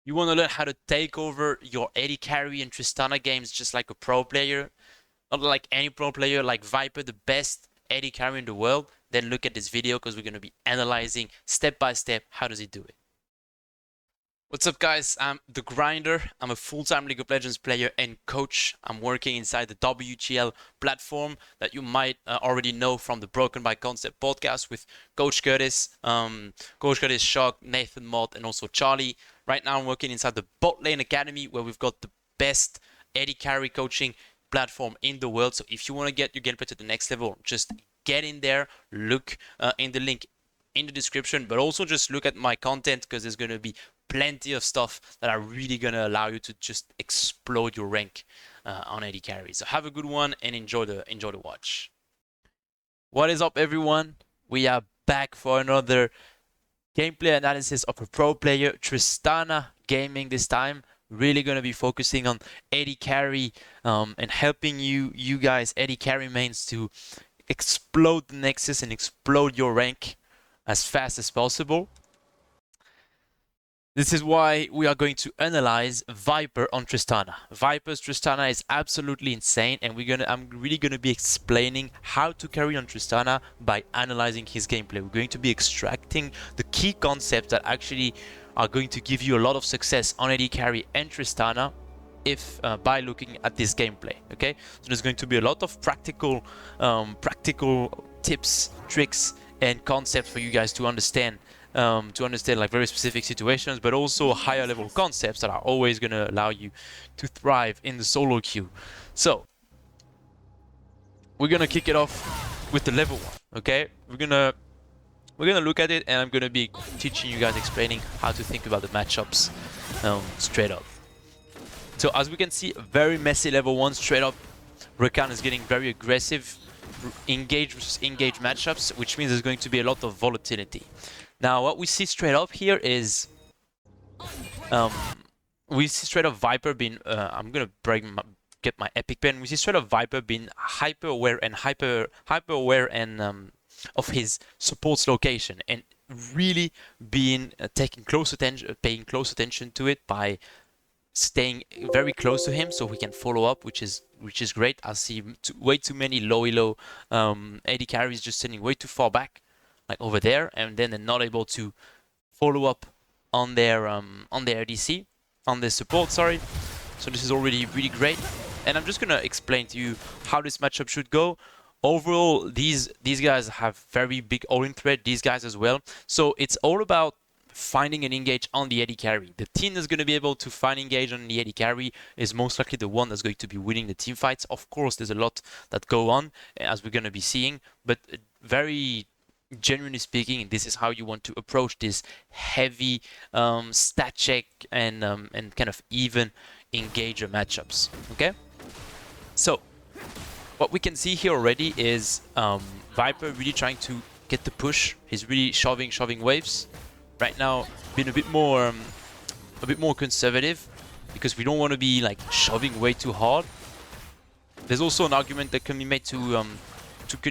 You want to learn how to take over your AD carry and Tristana games just like a pro player, not like any pro player, like Viper, the best AD carry in the world, then look at this video because we're going to be analyzing step by step how does he do it. What's up guys, I'm The Grinder. I'm a full-time League of Legends player and coach. I'm working inside the WGL platform that you might already know from the Broken by Concept podcast with Coach Curtis, Shock, Nathan Mott, and also Charlie. Right now I'm working inside the Bot Lane Academy where we've got the best AD carry coaching platform in the world. So if you want to get your gameplay to the next level, just get in there, look in the link in the description, but also just look at my content because there's going to be plenty of stuff that are really going to allow you to just explode your rank on AD carry. So have a good one and enjoy the watch. What is up everyone? We are back for another gameplay analysis of a pro player, Tristana Gaming this time. Really going to be focusing on AD carry and helping you guys AD carry mains to explode the Nexus and explode your rank as fast as possible. This is why we are going to analyze Viper on Tristana. Viper's Tristana is absolutely insane, and I'm really gonna be explaining how to carry on Tristana by analyzing his gameplay. We're going to be extracting the key concepts that actually are going to give you a lot of success on AD carry and Tristana if by looking at this gameplay. Okay, so there's going to be a lot of practical tips, tricks, and concepts for you guys to understand like very specific situations, but also higher level concepts that are always going to allow you to thrive in the solo queue. So we're gonna kick it off with the level 1. Okay, we're gonna look at it, and I'm gonna be teaching you guys, explaining how to think about the matchups straight up. So as we can see, very messy level 1 straight up. Rakan is getting very aggressive, engage versus engage matchups, which means there's going to be a lot of volatility. Now what we see straight up here is we see straight up Viper being I'm gonna get my epic pen. We see straight up Viper being hyper aware and of his support's location, and really being paying close attention to it by staying very close to him so he can follow up, which is great. I see way too many low AD carries just sitting way too far back, like over there, and then they're not able to follow up on their ADC, on their support, sorry. So this is already really great, and I'm just gonna explain to you how this matchup should go. Overall, these guys have very big all-in threat, these guys as well. So it's all about finding an engage on the AD carry. The team that's going to be able to find engage on the AD carry is most likely the one that's going to be winning the team fights. Of course, there's a lot that go on, as we're going to be seeing, but very genuinely speaking, this is how you want to approach this heavy stat check and kind of even engager matchups. Okay, so what we can see here already is Viper really trying to get the push. He's really shoving waves. Right now, being a bit more conservative, because we don't want to be like shoving way too hard. There's also an argument that can be made to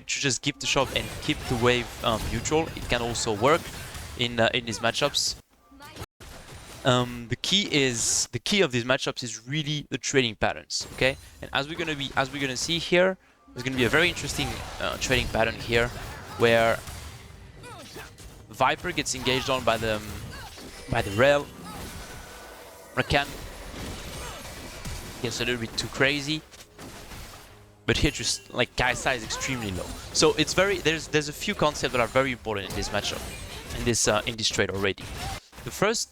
just keep the shove and keep the wave neutral. It can also work in these matchups. The key of these matchups is really the trading patterns. Okay, and as we're gonna see here, there's gonna be a very interesting trading pattern here, where Viper gets engaged on by the rail. Rakan gets a little bit too crazy, but here just like Kaisa is extremely low. So it's there's a few concepts that are very important in this matchup, in this trade already. The first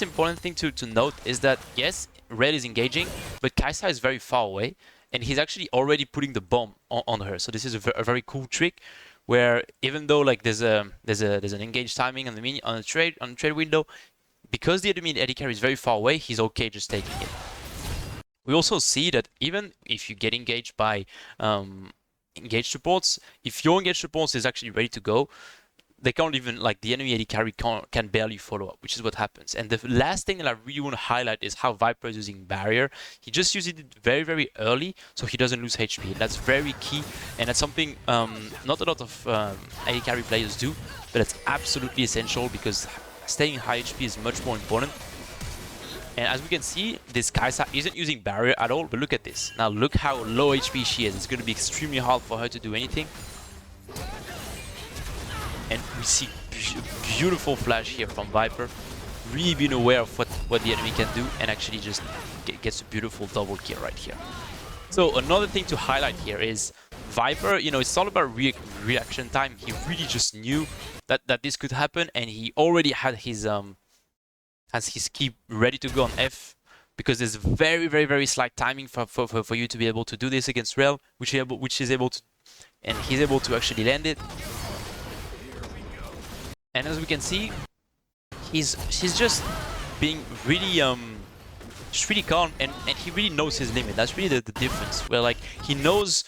important thing to note is that yes, red is engaging, but Kaisa is very far away, and he's actually already putting the bomb on her. So this is a very cool trick, where even though like there's an engage timing on the trade window, because the enemy AD carry is very far away, he's okay just taking it. We also see that even if you get engaged by engaged supports, if your engaged supports is actually ready to go, they can't even, like, the enemy AD carry can barely follow up, which is what happens. And the last thing that I really want to highlight is how Viper is using barrier. He just uses it very, very early so he doesn't lose HP. That's very key, and that's something not a lot of AD carry players do, but it's absolutely essential because staying high HP is much more important. And as we can see, this Kai'Sa isn't using barrier at all, but look at this. Now look how low HP she is. It's going to be extremely hard for her to do anything. And we see beautiful flash here from Viper. Really being aware of what the enemy can do and actually just gets a beautiful double kill right here. So another thing to highlight here is Viper, you know, it's all about reaction time. He really just knew that this could happen, and he already had his key ready to go on F, because there's very slight timing for you to be able to do this against Rel, which is able to, and he's able to actually land it. And as we can see, he's just being really really calm, and he really knows his limit. That's really the difference. Where like he knows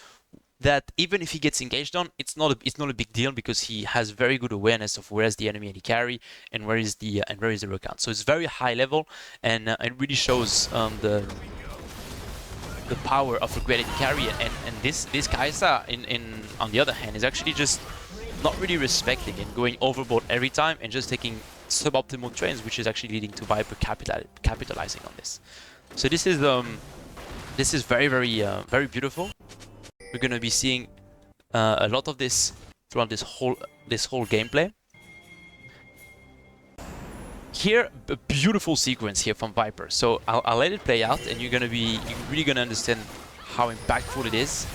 that even if he gets engaged on, it's not a big deal, because he has very good awareness of where's the enemy AD carry and where is the recount. So it's very high level, and it really shows the power of a great AD carry. And this Kai'Sa on the other hand is actually just not really respecting and going overboard every time and just taking suboptimal trades, which is actually leading to Viper capitalizing on this. So this is very beautiful. We're gonna be seeing a lot of this throughout this whole gameplay. Here, a beautiful sequence here from Viper. So I'll let it play out, and you're really gonna understand how impactful it is.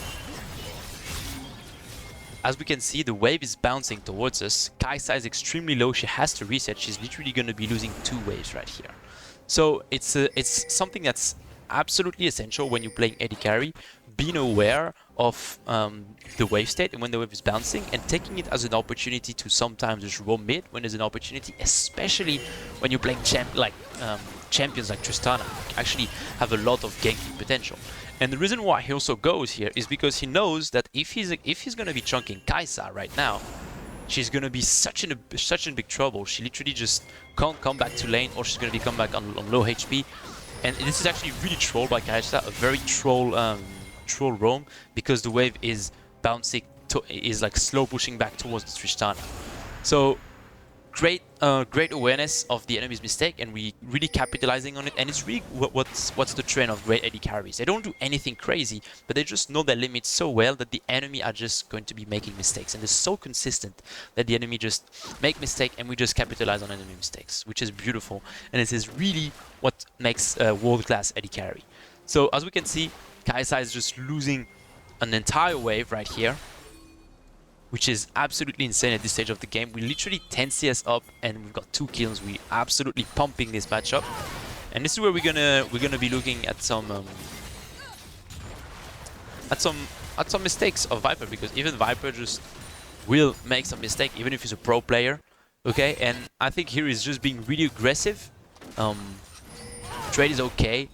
As we can see, the wave is bouncing towards us. Kai'Sa is extremely low. She has to reset. She's literally going to be losing 2 waves right here. So it's something that's absolutely essential when you're playing AD carry. Being aware of the wave state and when the wave is bouncing, and taking it as an opportunity to sometimes just roam mid when there's an opportunity, especially when you're playing champions like Tristana, actually have a lot of ganking potential. And the reason why he also goes here is because he knows that if he's gonna be chunking Kai'Sa right now, she's gonna be such in big trouble. She literally just can't come back to lane, or she's gonna be come back on low HP. And this is actually really trolled by Kai'Sa, a very troll roam, because the wave is bouncing, is like slow pushing back towards the Tristana. So great awareness of the enemy's mistake, and we really capitalizing on it. And it's really what's the trend of great AD carries. They don't do anything crazy, but they just know their limits so well that the enemy are just going to be making mistakes, and they're so consistent that the enemy just make mistake, and we just capitalize on enemy mistakes, which is beautiful. And this is really what makes world-class AD carry. So as we can see, Kai'Sa is just losing an entire wave right here, which is absolutely insane at this stage of the game. We literally 10 CS up, and we've got 2 kills. We absolutely pumping this matchup, and this is where we're gonna be looking at some mistakes of Viper, because even Viper just will make some mistake, even if he's a pro player. Okay, and I think here he's just being really aggressive. Trade is okay.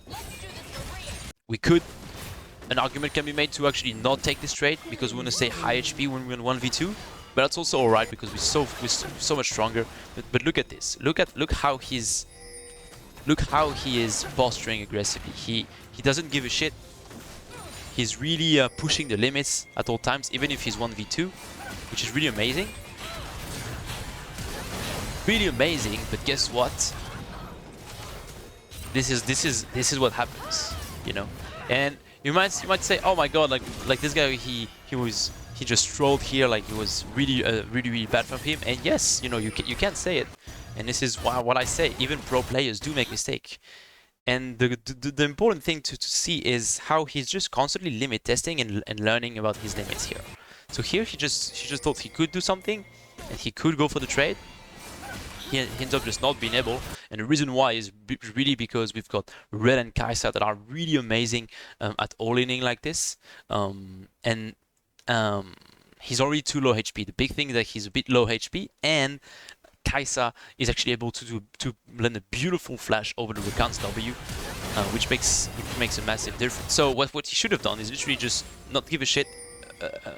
An argument can be made to actually not take this trade, because we want to stay high HP when we're in 1v2, but that's also alright, because we're so much stronger. But look at this. Look how he is posturing aggressively. He doesn't give a shit. He's really pushing the limits at all times, even if he's 1v2, which is really amazing. Really amazing. But guess what? This is what happens, you know. And you might say, oh my god, like this guy, he just trolled here, like it was really bad from him. And yes, you know, you can't say it. And this is what I say. Even pro players do make mistake. And the important thing to see is how he's just constantly limit testing and learning about his limits here. So here he just thought he could do something, and he could go for the trade. He ends up just not being able, and the reason why is really because we've got Red and Kai'Sa that are really amazing at all-inning like this, and he's already too low HP. The big thing is that he's a bit low HP, and Kai'Sa is actually able to land a beautiful flash over the recount's W, which makes a massive difference. So what he should have done is literally just not give a shit.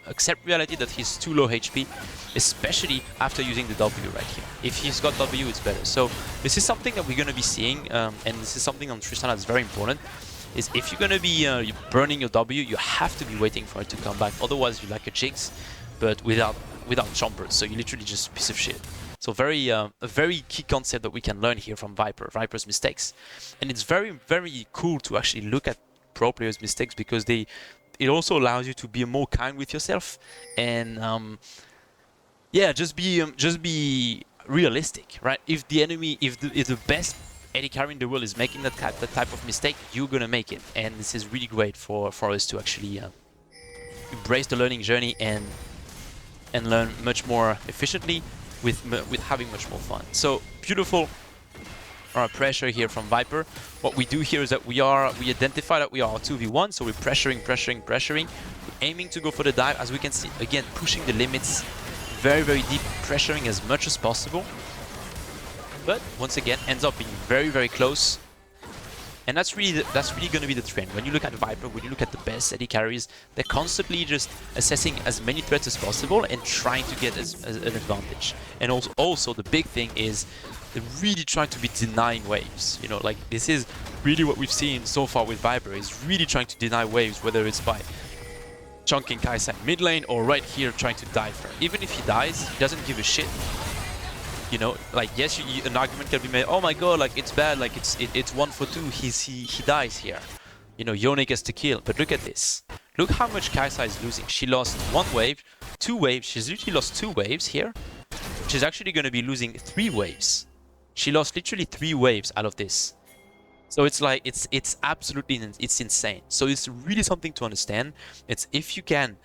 Accept reality that he's too low HP, especially after using the W right here. If he's got W, it's better. So this is something that we're going to be seeing, and this is something on Tristana that's very important, is if you're going to be burning your W, you have to be waiting for it to come back. Otherwise, you're like a Jinx, but without chompers. So you're literally just a piece of shit. So a very key concept that we can learn here from Viper's mistakes. And it's very, very cool to actually look at pro players' mistakes because it also allows you to be more kind with yourself and yeah, just be realistic, right? If the best AD carry in the world is making that type of mistake, you're gonna make it, and this is really great for us to actually embrace the learning journey and learn much more efficiently with having much more fun. So beautiful pressure here from Viper. What we do here is that we identify that we are 2v1, so we're pressuring. We're aiming to go for the dive, as we can see, again, pushing the limits very, very deep, pressuring as much as possible. But once again, ends up being very, very close. And that's really going to be the trend. When you look at Viper, when you look at the best AD carries, they're constantly just assessing as many threats as possible and trying to get an advantage. And also the big thing is they're really trying to be denying waves. You know, like this is really what we've seen so far with Viper, is really trying to deny waves, whether it's by chunking Kaisa in mid lane or right here trying to dive for him. Even if he dies, he doesn't give a shit. You know, like, yes, an argument can be made, oh my god, like, it's bad, like, it's 1 for 2, he dies here. You know, Yone gets the kill, but look at this. Look how much Kaisa is losing. She lost 1 wave, 2 waves, she's literally lost 2 waves here. She's actually going to be losing 3 waves. She lost literally 3 waves out of this. So it's like, it's absolutely, it's insane. So it's really something to understand. It's if you can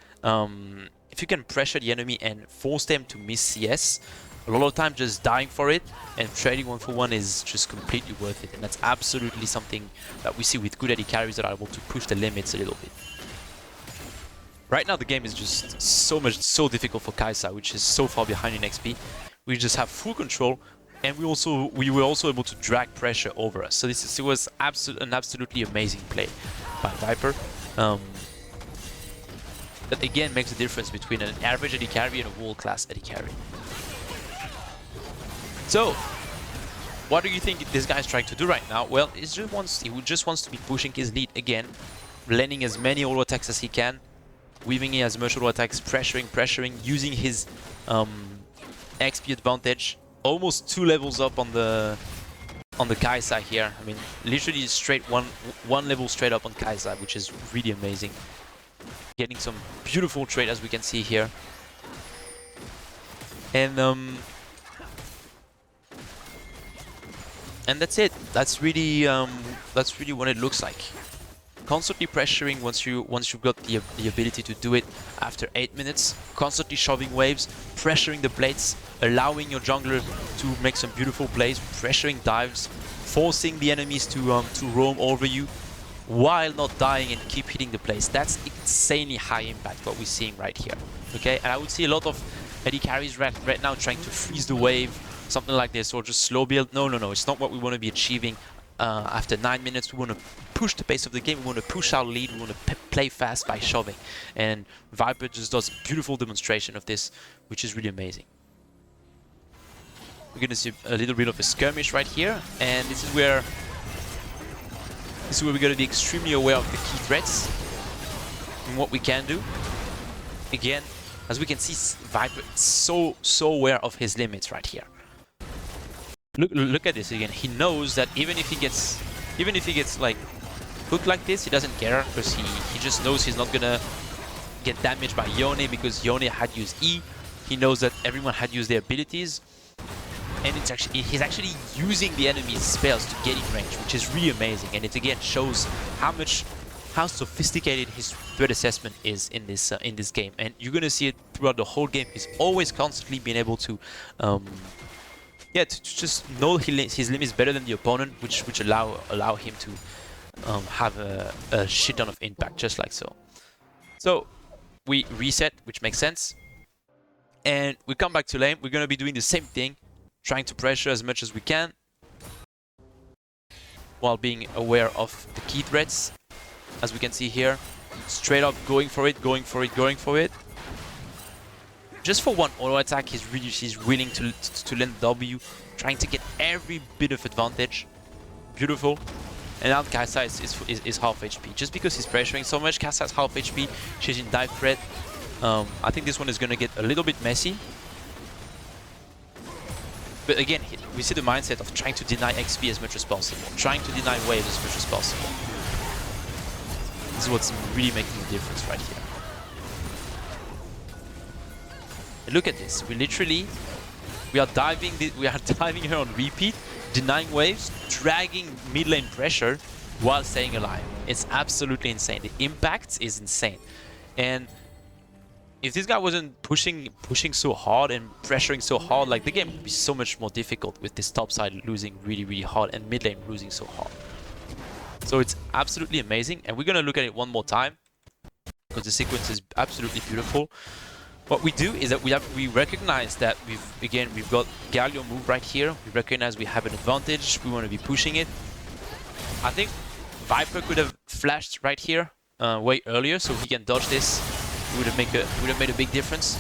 pressure the enemy and force them to miss CS, a lot of time just dying for it and trading 1 for 1 is just completely worth it. And that's absolutely something that we see with good AD carries that are able to push the limits a little bit. Right now the game is just so difficult for Kaisa, which is so far behind in XP. We just have full control, and we were also able to drag pressure over us. So it was an absolutely amazing play by Viper. That again makes the difference between an average AD carry and a world-class AD carry. So, what do you think this guy's trying to do right now? Well, he just wants to be pushing his lead again, landing as many auto attacks as he can, weaving in as much auto attacks, pressuring, using his XP advantage. Almost 2 levels up on the Kaisa here. I mean, literally straight one level straight up on Kaisa, which is really amazing. Getting some beautiful trade, as we can see here, and that's it. That's really what it looks like. Constantly pressuring once you've got the ability to do it after 8 minutes. Constantly shoving waves, pressuring the blades, allowing your jungler to make some beautiful plays, pressuring dives, forcing the enemies to roam over you while not dying and keep hitting the place. That's insanely high impact what we're seeing right here. Okay, and I would see a lot of AD carries right now trying to freeze the wave, something like this, or just slow build. No, it's not what we want to be achieving. After 9 minutes, we want to push the pace of the game, we want to push our lead, we want to play fast by shoving. And Viper just does a beautiful demonstration of this, which is really amazing. We're going to see a little bit of a skirmish right here, and this is where we're going to be extremely aware of the key threats and what we can do. Again, as we can see, Viper is so aware of his limits right here. Look at this again. He knows that even if he gets like hooked like this, he doesn't care, because he just knows he's not gonna get damaged by Yone, because Yone had used E. He knows that everyone had used their abilities, and he's actually using the enemy's spells to get in range, which is really amazing. And it again shows how sophisticated his threat assessment is in this game. And you're gonna see it throughout the whole game. He's always constantly been able to to just know his limits better than the opponent, which allow him to have a shit ton of impact, just like so. So we reset, which makes sense, and we come back to lane. We're gonna be doing the same thing, trying to pressure as much as we can, while being aware of the key threats, as we can see here. Straight up going for it. Just for 1 auto attack, he's willing to land W, trying to get every bit of advantage. Beautiful. And now Kaisa is half HP. Just because he's pressuring so much, Kaisa is half HP. She's in dive threat. I think this one is going to get a little bit messy. But again, we see the mindset of trying to deny XP as much as possible, trying to deny waves as much as possible. This is what's really making the difference right here. And look at this. We are diving her on repeat, denying waves, dragging mid lane pressure while staying alive. It's absolutely insane. The impact is insane. And if this guy wasn't pushing so hard and pressuring so hard, like, the game would be so much more difficult with this top side losing really hard and mid lane losing so hard. So it's absolutely amazing, and we're gonna look at it one more time because the sequence is absolutely beautiful. What we do is that we recognize that we've got Galio move right here. We recognize we have an advantage. We want to be pushing it. I think Viper could have flashed right here way earlier, so he can dodge this. Would have made a big difference.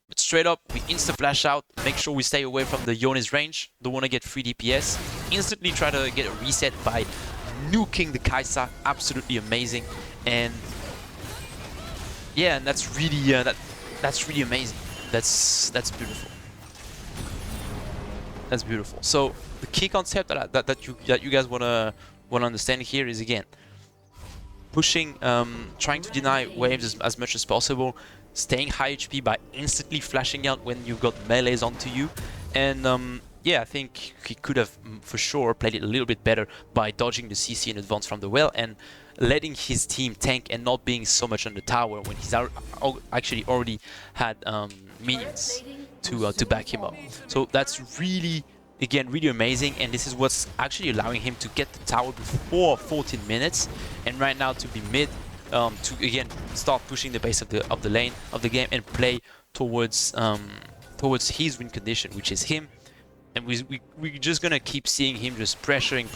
But straight up, we insta flash out. Make sure we stay away from the Yone's range. Don't want to get free DPS. Instantly try to get a reset by nuking the Kai'Sa. Absolutely amazing. And yeah, and that's really that's really amazing. That's beautiful. That's beautiful. So the key concept that you guys wanna understand here is, again, pushing, trying to deny waves as much as possible, staying high HP by instantly flashing out when you've got melees onto you, and yeah, I think he could have for sure played it a little bit better by dodging the CC in advance from the well and letting his team tank and not being so much on the tower when he's actually already had minions to back him up. So that's really, again, really amazing, and this is what's actually allowing him to get the tower before 14 minutes, and right now to be mid, to again start pushing the base of the lane of the game and play towards his win condition, which is him. And we're just gonna keep seeing him just pressuring,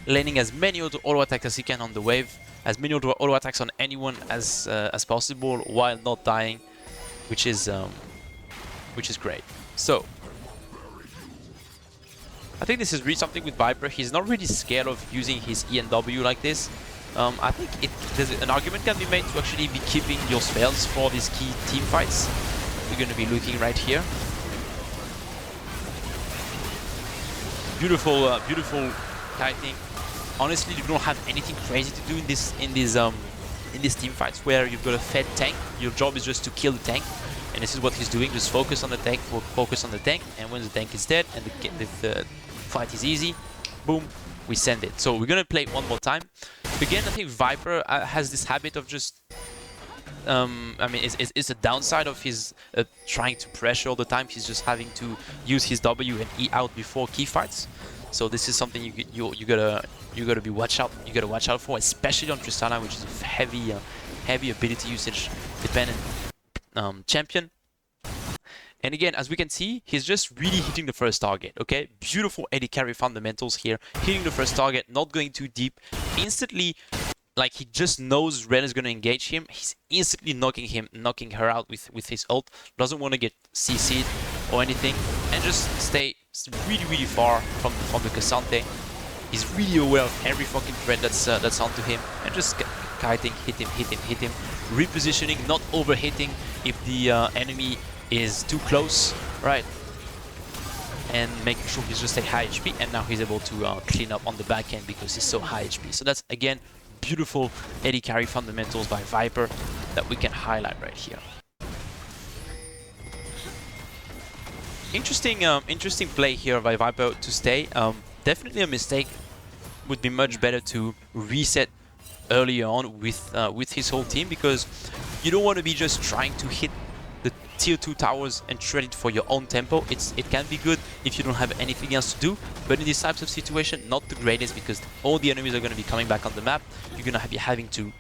landing as many auto attacks as he can on the wave, as many auto attacks on anyone as possible while not dying, which is great. So I think this is really something with Viper. He's not really scared of using his E and W like this. I think there's an argument can be made to actually be keeping your spells for these key team fights. We're going to be looking right here. Beautiful, beautiful kiting. Honestly, you don't have anything crazy to do in these team fights where you've got a fed tank. Your job is just to kill the tank. And this is what he's doing, just focus on the tank, and when the tank is dead and the fight is easy, boom, we send it. So we're gonna play it one more time. Again, I think Viper has this habit of just, I mean, it's a downside of his trying to pressure all the time. He's just having to use his W and E out before key fights. So this is something you gotta be watch out for, especially on Tristana, which is a heavy ability usage dependent champion. And again, as we can see, he's just really hitting the first target, okay? Beautiful AD carry fundamentals here. Hitting the first target, not going too deep. Instantly, like, he just knows Ren is going to engage him. He's instantly knocking her out with his ult. Doesn't want to get CC'd or anything. And just stay really far from the Cassante. He's really aware of every fucking threat that's onto him. And just kiting, hit him. Repositioning, not overhitting if the enemy is too close, right? And making sure he's just at high HP, and now he's able to clean up on the back end because he's so high HP. So that's, again, beautiful AD carry fundamentals by Viper that we can highlight right here. Interesting play here by Viper to stay. Definitely a mistake. Would be much better to reset early on with his whole team, because you don't want to be just trying to hit the tier 2 towers and trade it for your own tempo. It can be good if you don't have anything else to do, but in these types of situation, not the greatest, because all the enemies are going to be coming back on the map. You're going to be having to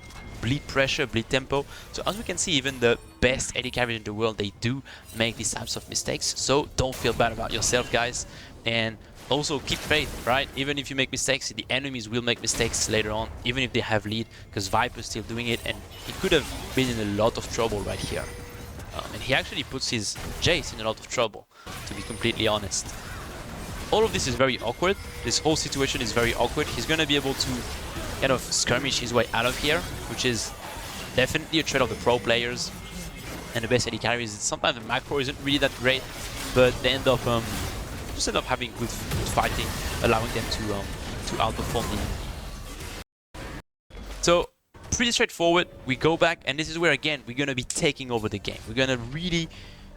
bleed pressure, bleed tempo. So as we can see, even the best AD carriers in the world, they do make these types of mistakes. So don't feel bad about yourself, guys, and also keep faith, right? Even if you make mistakes, the enemies will make mistakes later on, even if they have lead, because Viper's still doing it, and he could have been in a lot of trouble right here. And he actually puts his Jace in a lot of trouble, to be completely honest. All of this is very awkward. This whole situation is very awkward. He's going to be able to kind of skirmish his way out of here, which is definitely a trait of the pro players. And the best AD carry is sometimes the macro isn't really that great, but they end up just end up having good fighting, allowing them to outperform the. So pretty straightforward. We go back, and this is where again we're gonna be taking over the game. We're gonna really,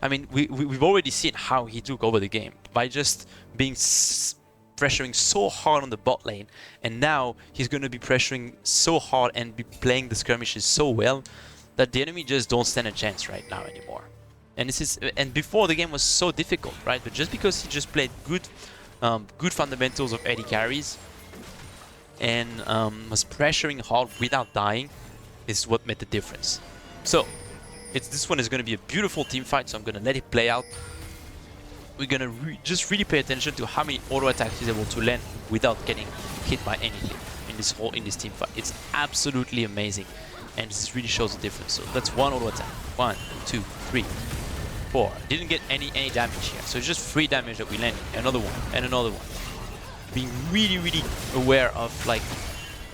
I mean, we've already seen how he took over the game by just being pressuring so hard on the bot lane, and now he's gonna be pressuring so hard and be playing the skirmishes so well that the enemy just don't stand a chance right now anymore. And this is, and before the game was so difficult, right? But just because he just played good, good fundamentals of AD carries and was pressuring hard without dying, is what made the difference. So this one is going to be a beautiful team fight, so I'm going to let it play out. We're going to just really pay attention to how many auto attacks he's able to land without getting hit by anything in this team fight. It's absolutely amazing, and this really shows the difference. So that's one auto attack. 1, 2, 3, 4. Didn't get any damage here, so it's just 3 damage that we landed. Another one and another one. Being really aware of like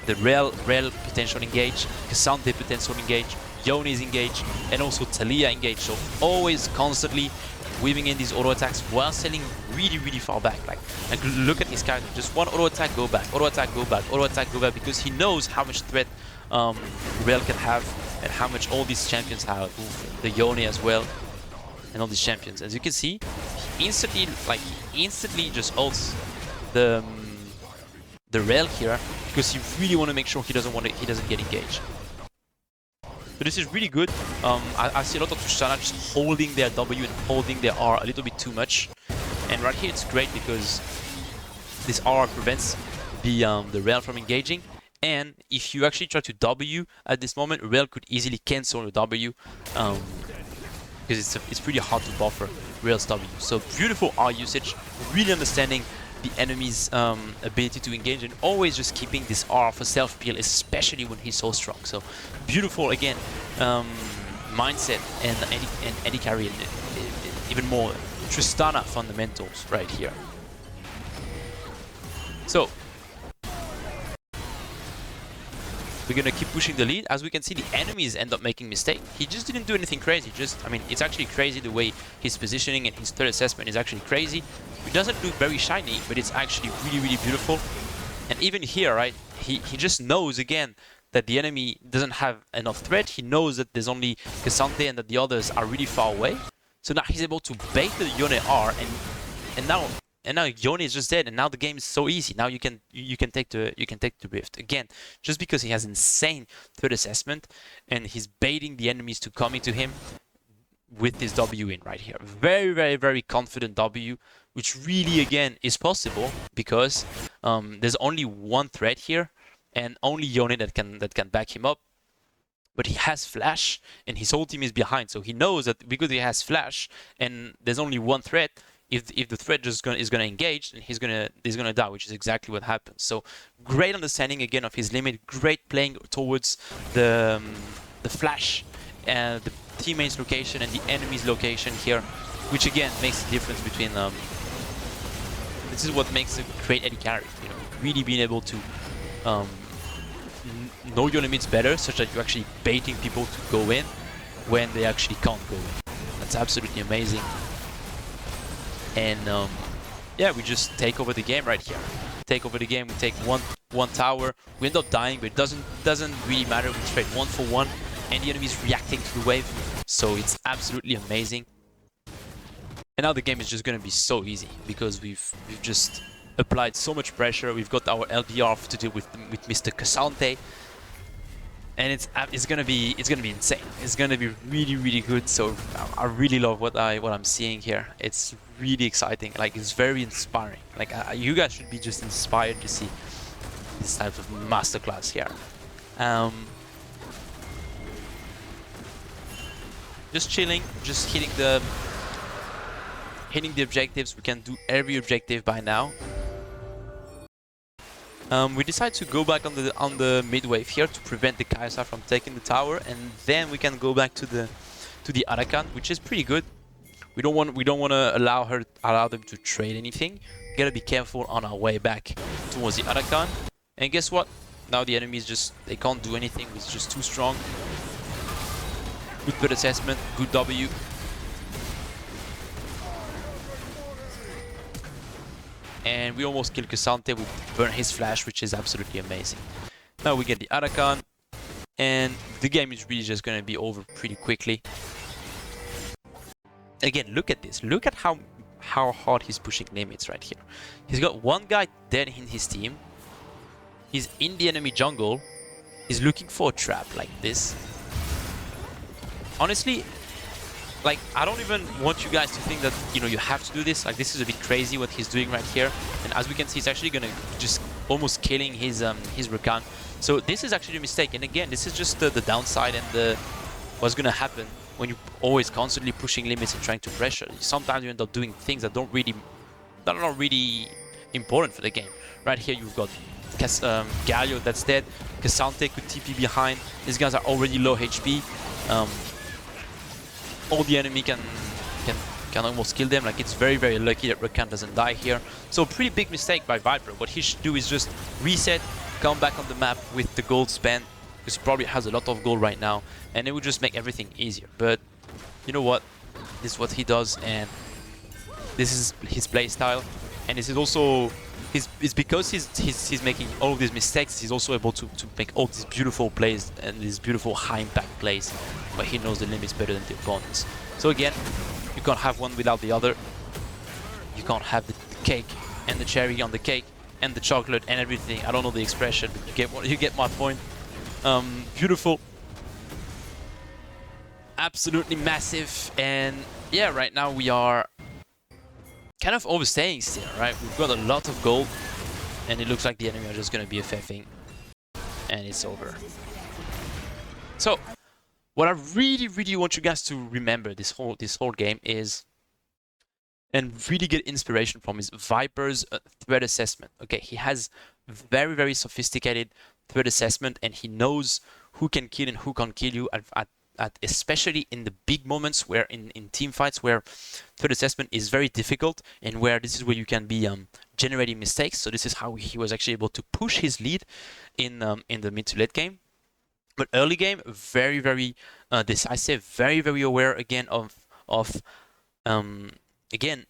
the Rel potential engage, Cassandre potential engage, Yoni's engage, and also Talia engage. So always constantly weaving in these auto attacks while selling really far back. Like look at his character, just one auto attack, go back, auto attack, go back, auto attack, go back, because he knows how much threat Rel can have and how much all these champions have. Oof, the Yoni as well, and all these champions. As you can see, he instantly just ults the Rel here, because you really want to make sure he doesn't get engaged. So this is really good. I see a lot of Tristana just holding their W and holding their R a little bit too much, and right here it's great because this R prevents the Rel from engaging. And if you actually try to W at this moment, Rel could easily cancel your W, because it's pretty hard to buffer Rel's W. So beautiful R usage, really understanding the enemy's ability to engage, and always just keeping this R for self-peel, especially when he's so strong. So beautiful, again, mindset and AD carry, and even more Tristana fundamentals right here. So we're gonna keep pushing the lead. As we can see, the enemies end up making mistakes. He just didn't do anything crazy. I mean, it's actually crazy the way his positioning and his third assessment is actually crazy. He doesn't look very shiny, but it's actually really beautiful. And even here, right, he just knows again that the enemy doesn't have enough threat. He knows that there's only Cassandre and that the others are really far away. So now he's able to bait the Yone R, and now Yone is just dead, and now the game is so easy. Now you can take the rift again, just because he has insane third assessment and he's baiting the enemies to come into him with this W in right here. Very confident W, which really again is possible because there's only one threat here, and only Yone that can back him up. But he has flash, and his whole team is behind, so he knows that because he has flash and there's only one threat, if the threat is gonna engage, then he's gonna die, which is exactly what happens. So great understanding again of his limit, great playing towards the flash, the teammate's location and the enemy's location here, which again makes the difference between this is what makes a great AD carry. You know, really being able to know your limits better, such that you're actually baiting people to go in when they actually can't go in. That's absolutely amazing. And yeah, we just take over the game right here. Take over the game. We take one tower. We end up dying, but it doesn't really matter. We trade 1 for 1, and the enemy is reacting to the wave. So it's absolutely amazing. And now the game is just gonna be so easy because we've just applied so much pressure. We've got our LDR to deal with Mr. Cassandre. And it's gonna be insane. It's gonna be really good. So I really love what I'm seeing here. It's really exciting. Like, it's very inspiring. Like, you guys should be just inspired to see this type of masterclass here. Just chilling, just hitting the objectives. We can do every objective by now. We decide to go back on the mid wave here to prevent the Kai'Sa from taking the tower, and then we can go back to the Arakan, which is pretty good. We don't want to allow them to trade anything. We gotta be careful on our way back towards the Arakan. And guess what? Now the enemies they can't do anything. It's just too strong. Good threat assessment, good W. And we almost killed Cassante. We burn his flash, which is absolutely amazing. Now we get the Arakan, and the game is really just going to be over pretty quickly. Again, look at this. Look at how hard he's pushing limits right here. He's got one guy dead in his team. He's in the enemy jungle. He's looking for a trap like this. Honestly, like, I don't even want you guys to think that, you know, you have to do this. Like, this is a bit crazy what he's doing right here. And as we can see, he's actually gonna just almost killing his Rakan. So this is actually a mistake. And again, this is just the downside and what's gonna happen when you're always constantly pushing limits and trying to pressure. Sometimes you end up doing things that are not really important for the game. Right here, you've got Galio that's dead. Cassante could TP behind. These guys are already low HP. All the enemy can almost kill them. Like, it's very, very lucky that Rakan doesn't die here. So pretty big mistake by Viper. What he should do is just reset, come back on the map with the gold spent, because he probably has a lot of gold right now, and it would just make everything easier. But you know what? This is what he does, and this is his play style. And this is also it's because he's making all of these mistakes. He's also able to make all these beautiful plays and these beautiful high impact plays, but he knows the limits better than the opponents. So again, you can't have one without the other. You can't have the cake and the cherry on the cake and the chocolate and everything. I don't know the expression, but you get my point. Beautiful, absolutely massive. And yeah, right now we are kind of overstaying still, right? We've got a lot of gold, and it looks like the enemy are just going to be FFing, and it's over. So what I really want you guys to remember this whole game is, and really get inspiration from, is Viper's threat assessment. Okay, he has very sophisticated threat assessment, and he knows who can kill and who can't kill you at especially in the big moments where in team fights where threat assessment is very difficult, and where this is where you can be generating mistakes. So this is how he was actually able to push his lead in the mid to late game. But early game, very decisive, very aware again of again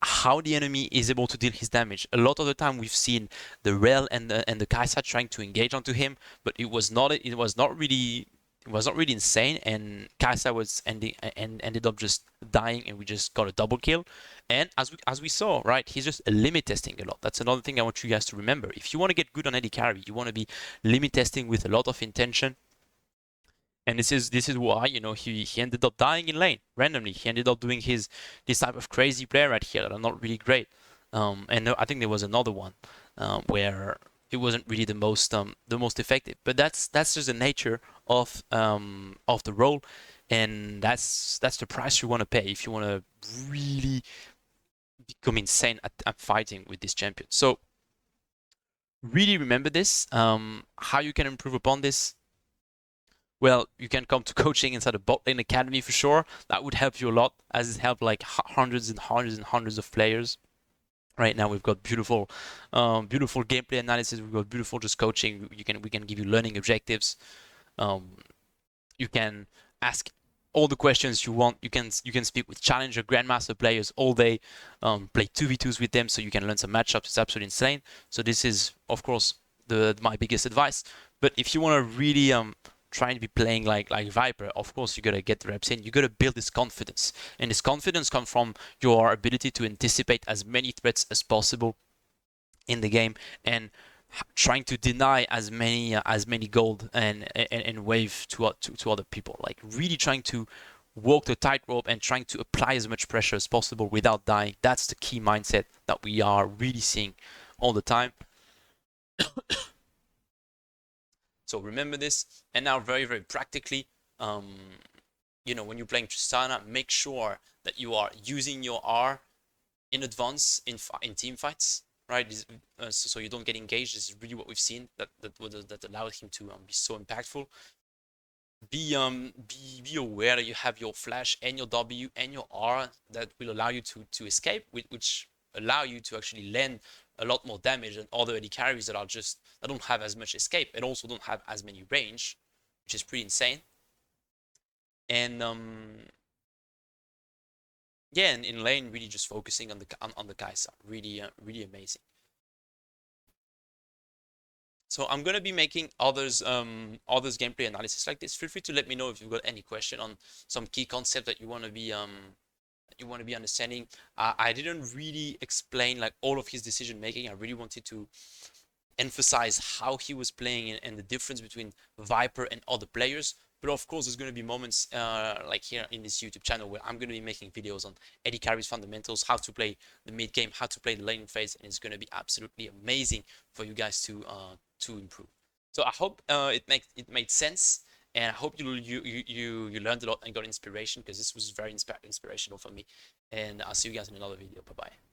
how the enemy is able to deal his damage. A lot of the time we've seen the Rel and the Kai'Sa trying to engage onto him, but it was not really insane, and Kai'Sa was ended up just dying, and we just got a double kill. And as we saw, right, he's just limit testing a lot. That's another thing I want you guys to remember. If you want to get good on AD carry, you want to be limit testing with a lot of intention. And this is why, you know, he ended up dying in lane randomly. He ended up doing this type of crazy play right here that are not really great. And I think there was another one where it wasn't really the most effective. But that's just the nature of the role, and that's the price you want to pay if you want to really become insane at fighting with this champion. So really remember this. How you can improve upon this? Well, you can come to coaching inside a bot lane academy for sure. That would help you a lot, as it helped like hundreds of players. Right now we've got beautiful gameplay analysis. We've got beautiful just coaching. We can give you learning objectives. You can ask all the questions you want. You can speak with challenger, grandmaster players all day. Play 2v2s with them so you can learn some matchups. It's absolutely insane. So this is, of course, my biggest advice. But if you want to really trying to be playing like Viper, of course you gotta get the reps in. You gotta build this confidence, and this confidence comes from your ability to anticipate as many threats as possible in the game, and trying to deny as many gold and wave to other people. Like, really trying to walk the tightrope and trying to apply as much pressure as possible without dying. That's the key mindset that we are really seeing all the time. So remember this. And now very practically, you know, when you're playing Tristana, make sure that you are using your R in advance in team fights, right? So you don't get engaged. This is really what we've seen that allowed him to be so impactful. Be aware that you have your flash and your W and your R that will allow you to escape, which allow you to actually land a lot more damage than other AD carries that don't have as much escape and also don't have as many range, which is pretty insane. And yeah, and in lane, really just focusing on the Kai'Sa. Really, really amazing. So I'm gonna be making others gameplay analysis like this. Feel free to let me know if you've got any question on some key concept that you want to be understanding. I didn't really explain like all of his decision making. I really wanted to emphasize how he was playing and the difference between Viper and other players. But of course, there's going to be moments like here in this YouTube channel where I'm going to be making videos on AD carries fundamentals, how to play the mid game, how to play the laning phase, and it's going to be absolutely amazing for you guys to improve. So I hope it made sense, and I hope you learned a lot and got inspiration, because this was very inspirational for me. And I'll see you guys in another video. Bye bye.